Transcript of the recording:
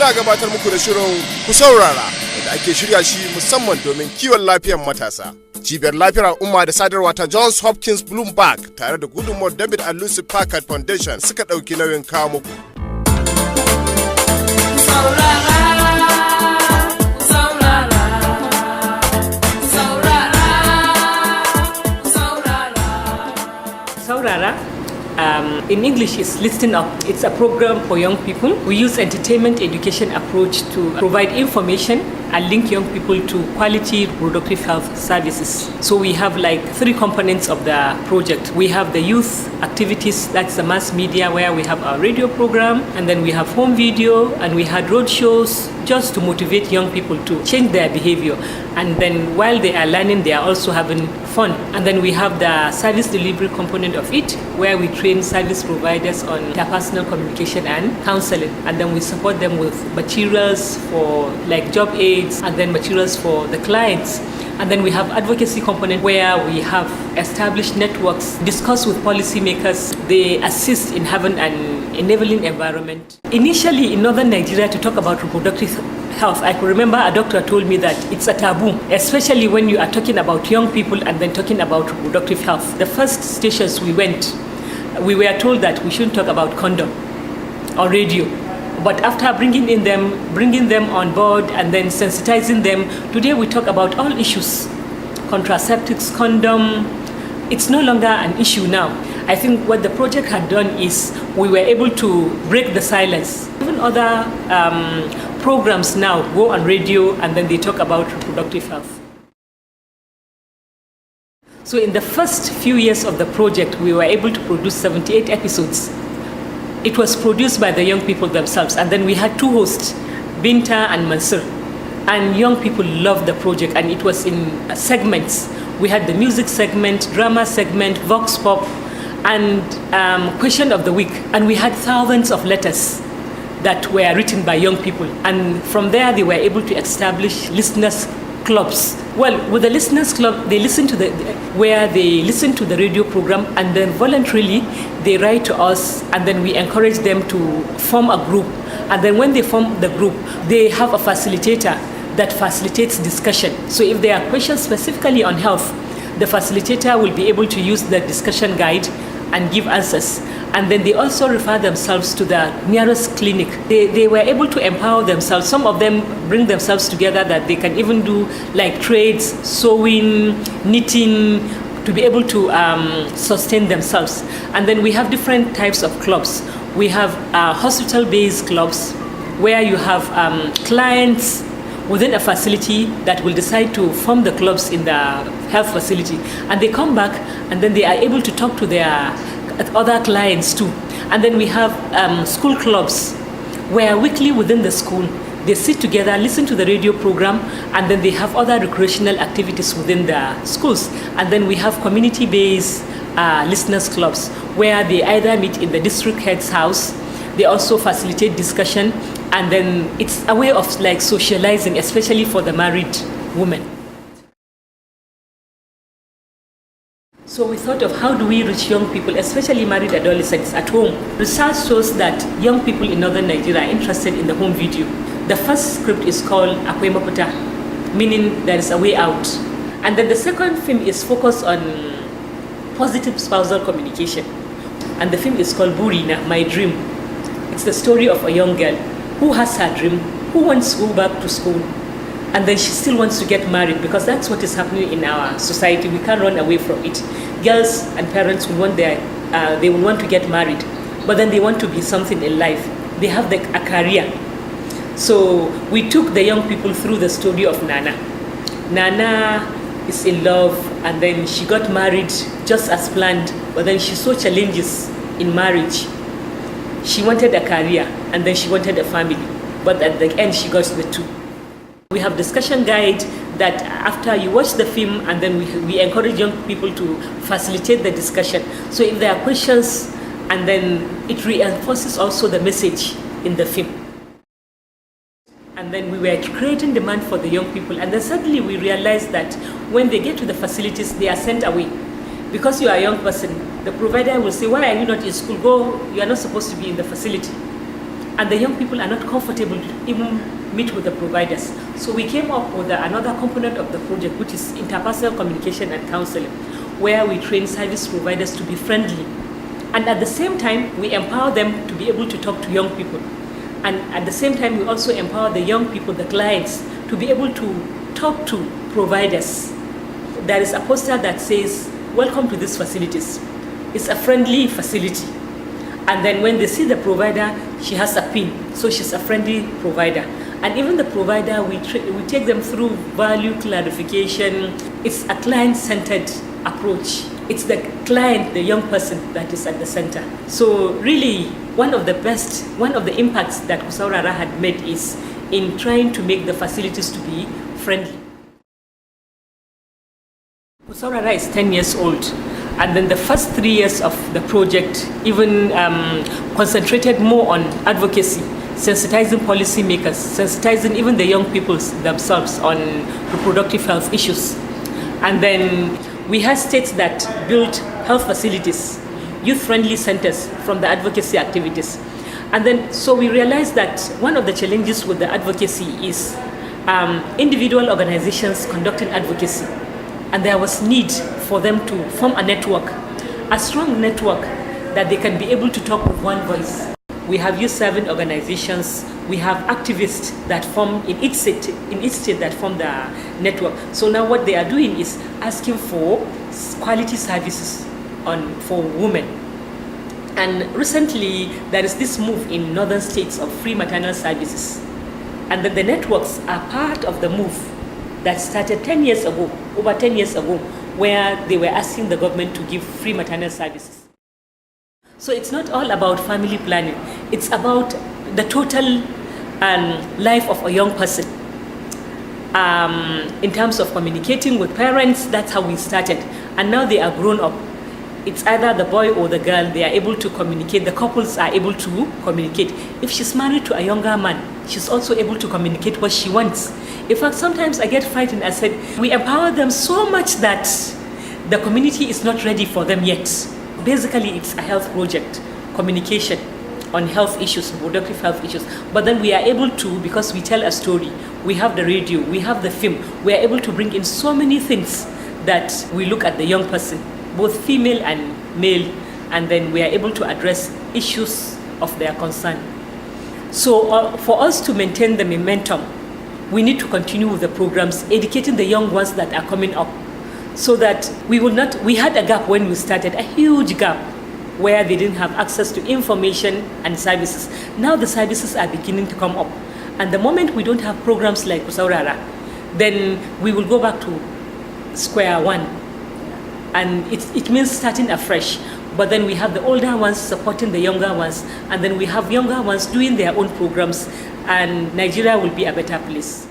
muna gabatar muku da shirin Ku Saurara da ake shirya shi musamman domin kiwon lafiyar matasa. Cibiyar lafiyar al'umma da sadarwa ta Johns Hopkins Bloomberg tare da gudunmawar David and Lucy Packard Foundation suka ɗauki nauyin kawo muku. Saurara, in English is Listen Up. It's a program for young people. We use entertainment education approach to provide information and link young people to quality reproductive health services. So we have like 3 components of the project. We have the youth activities, that's the mass media where we have our radio program, and then we have home video, and we had road shows just to motivate young people to change their behavior. And then while they are learning, they are also having fun. And then we have the service delivery component of it, where we train service providers on interpersonal communication and counseling. And then we support them with materials for like job aids, and then materials for the clients. And then we have advocacy component where we have established networks, discuss with policymakers. They assist in having an enabling environment. Initially in northern Nigeria, to talk about reproductive health, I could remember a doctor told me that it's a taboo, especially when you are talking about young people and then talking about reproductive health. The first stations we went, we were told that we shouldn't talk about condom or radio. But after bringing them on board and then sensitizing them, today we talk about all issues. Contraceptives, condom, it's no longer an issue now. I think what the project had done is we were able to break the silence. Even other programs now go on radio and then they talk about reproductive health. So in the first few years of the project, we were able to produce 78 episodes. It was produced by the young people themselves, and then we had 2 hosts, Binta and Mansur. And young people loved the project, and it was in segments. We had the music segment, drama segment, vox pop, and question of the week. And we had thousands of letters that were written by young people. And from there, they were able to establish listeners' clubs. Well, with the listeners' club, they listen to the radio program, and then voluntarily they write to us, and then we encourage them to form a group. And then when they form the group, they have a facilitator that facilitates discussion. So if there are questions specifically on health, the facilitator will be able to use the discussion guide and give answers. And then they also refer themselves to the nearest clinic. They were able to empower themselves. Some of them bring themselves together that they can even do like trades, sewing, knitting, to be able to sustain themselves. And then we have different types of clubs. We have hospital-based clubs where you have clients within a facility that will decide to form the clubs in the health facility. And they come back and then they are able to talk to their other clients too. And then we have school clubs where weekly within the school they sit together, listen to the radio program, and then they have other recreational activities within the schools. And then we have community-based listeners clubs where they either meet in the district head's house. They also facilitate discussion, and then it's a way of like socializing, especially for the married women. So we thought of how do we reach young people, especially married adolescents at home. Research shows that young people in northern Nigeria are interested in the home video. The first script is called Akwai Mafita, meaning there is a way out. And then the second film is focused on positive spousal communication. And the film is called Burina, My Dream. It's the story of a young girl who has her dream, who wants to go back to school, and then she still wants to get married, because that's what is happening in our society. We can't run away from it. Girls and parents will want they will want to get married, but then they want to be something in life. They have a career. So we took the young people through the story of Nana. Nana is in love, and then she got married just as planned, but then she saw challenges in marriage. She wanted a career, and then she wanted a family, but at the end she got the two. We have discussion guide that after you watch the film, and then we encourage young people to facilitate the discussion. So if there are questions, and then it reinforces also the message in the film. And then we were creating demand for the young people, and then suddenly we realized that when they get to the facilities, they are sent away. Because you are a young person, the provider will say, why are you not in school? Go, you are not supposed to be in the facility. and the young people are not comfortable to even meet with the providers. So we came up with another component of the project, which is interpersonal communication and counseling, where we train service providers to be friendly. And at the same time, we empower them to be able to talk to young people. And at the same time, we also empower the young people, the clients, to be able to talk to providers. There is a poster that says, "Welcome to these facilities." It's a friendly facility. And then when they see the provider, she has a pin, so she's a friendly provider. And even the provider, we take them through value clarification. It's a client-centered approach. It's the client, the young person, that is at the center. So really, one of the impacts that Ku Saurara had made is in trying to make the facilities to be friendly. Ku Saurara is 10 years old. And then the first 3 years of the project even concentrated more on advocacy, sensitizing policymakers, sensitizing even the young people themselves on reproductive health issues. And then we had states that built health facilities, youth-friendly centers from the advocacy activities. And then, so we realized that one of the challenges with the advocacy is individual organizations conducting advocacy. And there was need for them to form a network, a strong network that they can be able to talk with one voice. We have youth-serving organizations, we have activists that form in each state that form the network. So now what they are doing is asking for quality services for women. And recently, there is this move in northern states of free maternal services. And the networks are part of the move that started 10 years ago, over 10 years ago, where they were asking the government to give free maternal services. So it's not all about family planning. It's about the total life of a young person. In terms of communicating with parents, that's how we started. And now they are grown up. It's either the boy or the girl, they are able to communicate. The couples are able to communicate. If she's married to a younger man, she's also able to communicate what she wants. In fact, sometimes I get frightened. I said, we empower them so much that the community is not ready for them yet. Basically, it's a health project, communication on health issues, reproductive health issues. But then we are able to, because we tell a story, we have the radio, we have the film, we are able to bring in so many things that we look at the young person, both female and male, and then we are able to address issues of their concern. So for us to maintain the momentum, we need to continue with the programs, educating the young ones that are coming up, so that we had a gap when we started, a huge gap, where they didn't have access to information and services. Now the services are beginning to come up. And the moment we don't have programs like Ku Saurara, then we will go back to square one. And it means starting afresh. But then we have the older ones supporting the younger ones, and then we have younger ones doing their own programs, and Nigeria will be a better place.